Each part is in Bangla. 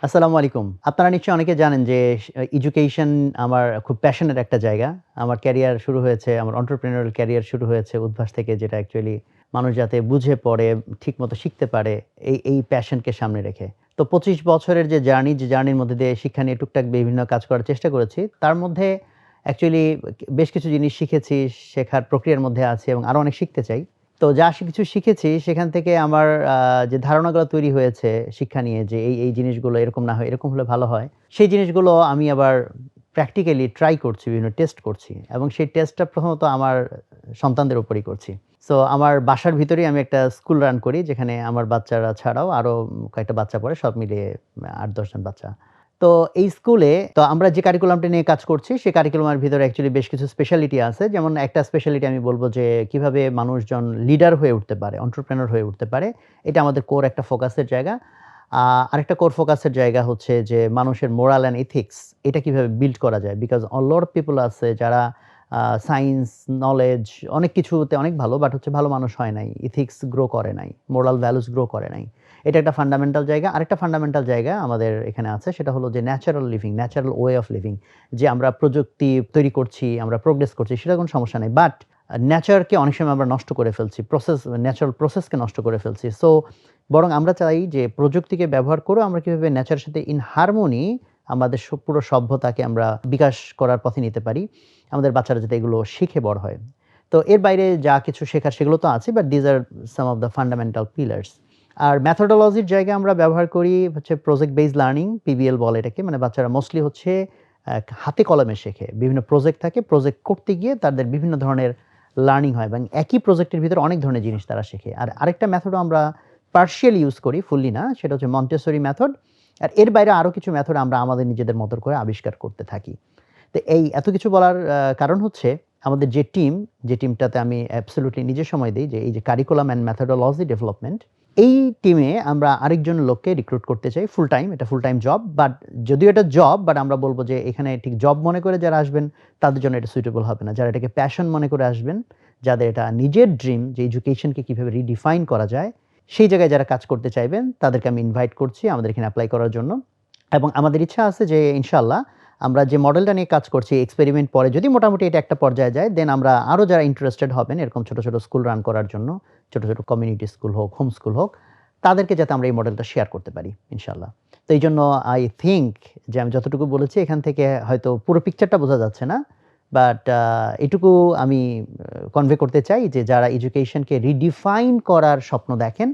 আসসালামু আলাইকুম। আপনারা নিশ্চয়ই অনেকে জানেন যে এডুকেশন আমার খুব প্যাশনের একটা জায়গা। আমার ক্যারিয়ার শুরু হয়েছে, আমার entrepreneurial ক্যারিয়ার শুরু হয়েছে উদ্ভাস থেকে যেটা অ্যাকচুয়ালি মানুষ যাতে বুঝে পড়ে, ঠিকমতো শিখতে পারে এই প্যাশনকে সামনে রেখে। তো ২৫ বছরের যে জার্নির মধ্যে দিয়ে শিক্ষা নিয়ে টুকটাক বিভিন্ন কাজ করার চেষ্টা করেছি। তার মধ্যে অ্যাকচুয়ালি বেশ কিছু জিনিস শিখেছি, শেখার প্রক্রিয়ার মধ্যে আছি এবং আরো অনেক শিখতে চাই। তো যা কিছু শিখেছি সেখান থেকে আমার যে ধারণাগুলো তৈরি হয়েছে শিক্ষা নিয়ে যে এই জিনিসগুলো এরকম না হয়, এরকম হলে ভালো হয়। সেই জিনিসগুলো আমি আবার প্র্যাকটিক্যালি ট্রাই করছি, বিভিন্ন টেস্ট করছি এবং সেই টেস্টটা প্রথমত আমার সন্তানদের উপরেই করছি। সো আমার বাসার ভিতরেই আমি একটা স্কুল রান করি যেখানে আমার বাচ্চারা ছাড়াও আরো কয়েকটা বাচ্চা পড়ে, সব মিলিয়ে ৮-১০ জন বাচ্চা। তো এই স্কুলে আমরা যে কারিকুলামটা নিয়ে কাজ করছি, সেই কারিকুলামের ভিতরে অ্যাকচুয়ালি বেশ কিছু স্পেশালিটি আছে। যেমন একটা স্পেশালিটি আমি বলব যে কিভাবে মানুষজন লিডার হয়ে উঠতে পারে, এন্টারপ্রেনিউর হয়ে উঠতে পারে। এটা আমাদের কোর একটা ফোকাসের জায়গা। আরেকটা কোর ফোকাসের জায়গা হচ্ছে যে মানুষের মোরাল অ্যান্ড এথিক্স এটা কিভাবে বিল্ড করা যায়। Because a lot of people আছে যারা সায়েন্স, নলেজ অনেক কিছুতে অনেক ভালো, বাট হচ্ছে ভালো মানুষ হয় নাই। এথিক্স গ্রো করে নাই। মোরাল ভ্যালুস গ্রো করে নাই। এটা একটা ফান্ডামেন্টাল জায়গা। আরেকটা ফান্ডামেন্টাল জায়গা আমাদের এখানে আছে সেটা হলো যে natural living, natural way of living. যে আমরা প্রযুক্তি তৈরি করছি, আমরা প্রোগ্রেস করছি সেটা কোনো সমস্যা নাই। বাট নেচারকে অনেক সময় আমরা নষ্ট করে ফেলছি। ন্যাচারাল প্রসেসকে নষ্ট করে ফেলছি। সো বরং আমরা চাই যে প্রযুক্তিকে ব্যবহার করেও আমরা কিভাবে নেচারের সাথে ইন হারমোনি আমাদের পুরো সভ্যতাকে আমরা বিকাশ করার পথে নিতে পারি। আমাদের বাচ্চারা যাতে এগুলো শিখে বড় হয়। তো এর বাইরে যা কিছু শেখার সেগুলো তো আছে, but this are some of the fundamental pillars. আর মেথোডোলজির জায়গায় আমরা ব্যবহার করি হচ্ছে প্রজেক্ট বেসড লার্নিং, পিবিএল বলে এটাকে। মানে বাচ্চারা মোস্টলি হচ্ছে হাতে কলমে শেখে। বিভিন্ন প্রজেক্ট থাকে, প্রজেক্ট করতে গিয়ে তাদের বিভিন্ন ধরনের লার্নিং হয় এবং একই প্রজেক্টের ভিতরে অনেক ধরনের জিনিস তারা শেখে। আর আরেকটা মেথডও আমরা পার্শিয়ালি ইউজ করি, ফুললি না। সেটা হচ্ছে মন্টেসরি মেথড। আর এর বাইরে আরো কিছু মেথড আমরা আমাদের নিজেদের মতো করে আবিষ্কার করতে থাকি। তো এই এত কিছু বলার কারণ হচ্ছে আমাদের যে টিমটাতে আমি অ্যাবসোলিউটলি নিজে সময় দেই, যে এই যে কারিকুলাম অ্যান্ড মেথোডোলজি ডেভেলপমেন্ট, এই টিমে আমরা আরেকজন লোককে রিক্রুট করতে চাই ফুল টাইম। এটা ফুল টাইম জব, বাট যদিও এটা জব, বাট আমরা বলব যে এখানে ঠিক জব মনে করে যারা আসবেন তাদের জন্য এটা সুইটেবল হবে না। যারা এটাকে প্যাশন মনে করে আসবেন, যাদের এটা নিজের ড্রিম যে এডুকেশনকে কিভাবে রিডিফাইন করা যায়, সেই জায়গায় যারা কাজ করতে চাইবেন তাদেরকে আমি ইনভাইট করছি আমাদের এখানে এপ্লাই করার জন্য। এবং আমাদের ইচ্ছা আছে যে ইনশাআল্লাহ আমরা যে মডেলটা নিয়ে কাজ করছি, এক্সপেরিমেন্ট পরে যদি মোটামুটি এটা একটা পর্যায়ে যায়, দেন আমরা আরো যারা ইন্টারেস্টেড হবেন এরকম ছোট, ছোট স্কুল রান করার জন্য, ছোট, ছোট কমিউনিটি স্কুল হোক, হোম স্কুল হোক, তাদেরকে যাতে আমরা এই মডেলটা শেয়ার করতে পারি ইনশাআল্লাহ। তো এইজন্য আই থিংক যে আমি যতটুকু বলেছি এখান থেকে হয়তো পুরো পিকচারটা বোঝা যাচ্ছে না। বাট এটুকু আমি কনভে করতে চাই যে যারা এডুকেশনকে রিডিফাইন করার স্বপ্ন দেখেন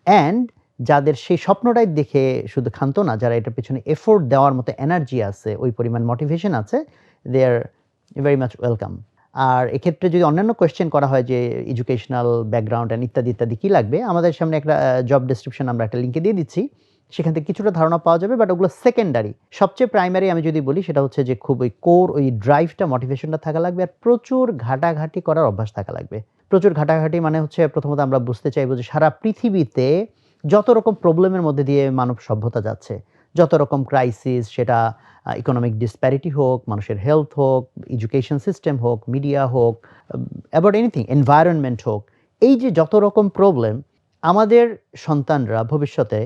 অ্যান্ড যাদের সেই স্বপ্নটাই দেখে শুধু ক্ষান্ত না, যারা এটার পেছনে এফোর্ট দেওয়ার মতো এনার্জি আছে, ওই পরিমাণ মোটিভেশন আছে, দে আর ভেরি মাচ ওয়েলকাম। আর এক্ষেত্রে যদি অন্যান্য কোয়েশ্চেন করা হয় যে এডুকেশনাল ব্যাকগ্রাউন্ড অ্যান্ড ইত্যাদি, ইত্যাদি কি লাগবে? আমাদের সামনে একটা জব ডেসক্রিপশন আমরা একটা লিংকে দিয়ে দিচ্ছি। সেখান থেকে কিছুটা ধারণা পাওয়া যাবে, বাট ওগুলো সেকেন্ডারি। সবচেয়ে প্রাইমারি আমি যদি বলি সেটা হচ্ছে যে খুব ওই কোর ওই ড্রাইভটা, মোটিভেশনটা থাকা লাগবে আর প্রচুর ঘাটাঘাটি করার অভ্যাস থাকা লাগবে। প্রচুর ঘাটাঘাটি মানে হচ্ছে প্রথমত আমরা বুঝতে চাইবো যে সারা পৃথিবীতে যত রকম প্রবলেমের মধ্যে দিয়ে মানব সভ্যতা যাচ্ছে, যত রকম ক্রাইসিস, সেটা ইকোনমিক ডিসপ্যারিটি হোক, মানুষের হেলথ হোক, এডুকেশন সিস্টেম হোক, মিডিয়া হোক, অ্যাবাউট এনিথিং, এনভায়রনমেন্ট হোক, এই যে যত রকম প্রবলেম, আমাদের সন্তানরা ভবিষ্যতে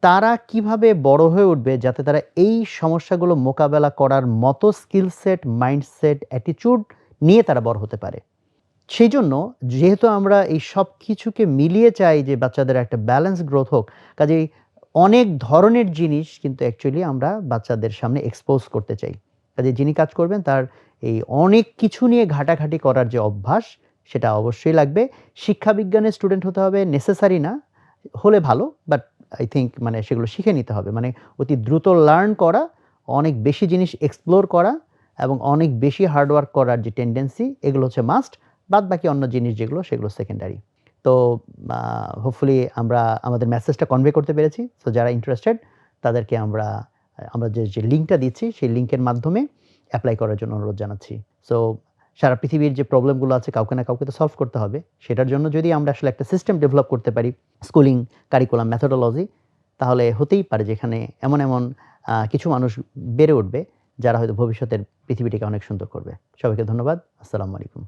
তারা কিভাবে বড় হয়ে উঠবে যাতে তারা এই সমস্যাগুলো মোকাবেলা করার মতো স্কিল সেট, মাইন্ডসেট, অ্যাটিটিউড নিয়ে তারা বড় হতে পারে। সেইজন্য যেহেতু আমরা এই সবকিছুকে মিলিয়ে চাই যে বাচ্চাদের একটা ব্যালেন্স গ্রোথ হোক, কাজেই অনেক ধরনের জিনিস কিন্তু অ্যাকচুয়ালি আমরা বাচ্চাদের সামনে এক্সপোজ করতে চাই। কাজেই যিনি কাজ করবেন তার এই অনেক কিছু নিয়ে ঘাটাঘাটি করার যে অভ্যাস, সেটা অবশ্যই লাগবে। শিক্ষা বিজ্ঞানের স্টুডেন্ট হতে হবে নেসেসারি না, হলে ভালো, বাট আই থিংক মানে সেগুলো শিখে নিতে হবে। মানে অতি দ্রুত লার্ন করা, অনেক বেশি জিনিস এক্সপ্লোর করা এবং অনেক বেশি হার্ড ওয়ার্ক করার যে টেনডেন্সি, এগুলো হচ্ছে মাস্ট। বাদবাকি অন্য জিনিস যেগুলো সেগুলো সেকেন্ডারি। তো হোপফুলি আমরা আমাদের মেসেজটা কনভে করতে পেরেছি। সো যারা ইন্টারেস্টেড তাদেরকে আমরা যে লিঙ্কটা দিচ্ছি সেই লিঙ্কের মাধ্যমে এপ্লাই করার জন্য অনুরোধ জানাচ্ছি। সো সারা পৃথিবীর যে প্রবলেমগুলো আছে কাউকে না কাউকে তো সলভ করতে হবে। সেটার জন্য যদি আমরা আসলে একটা সিস্টেম ডেভেলপ করতে পারি, স্কুলিং, কারিকুলাম, মেথোডোলজি, তাহলে হতেই পারে যে এখানে এমন কিছু মানুষ বেড়ে উঠবে যারা হয়তো ভবিষ্যতের পৃথিবীটাকে অনেক সুন্দর করবে। সবাইকে ধন্যবাদ। আসসালামু আলাইকুম।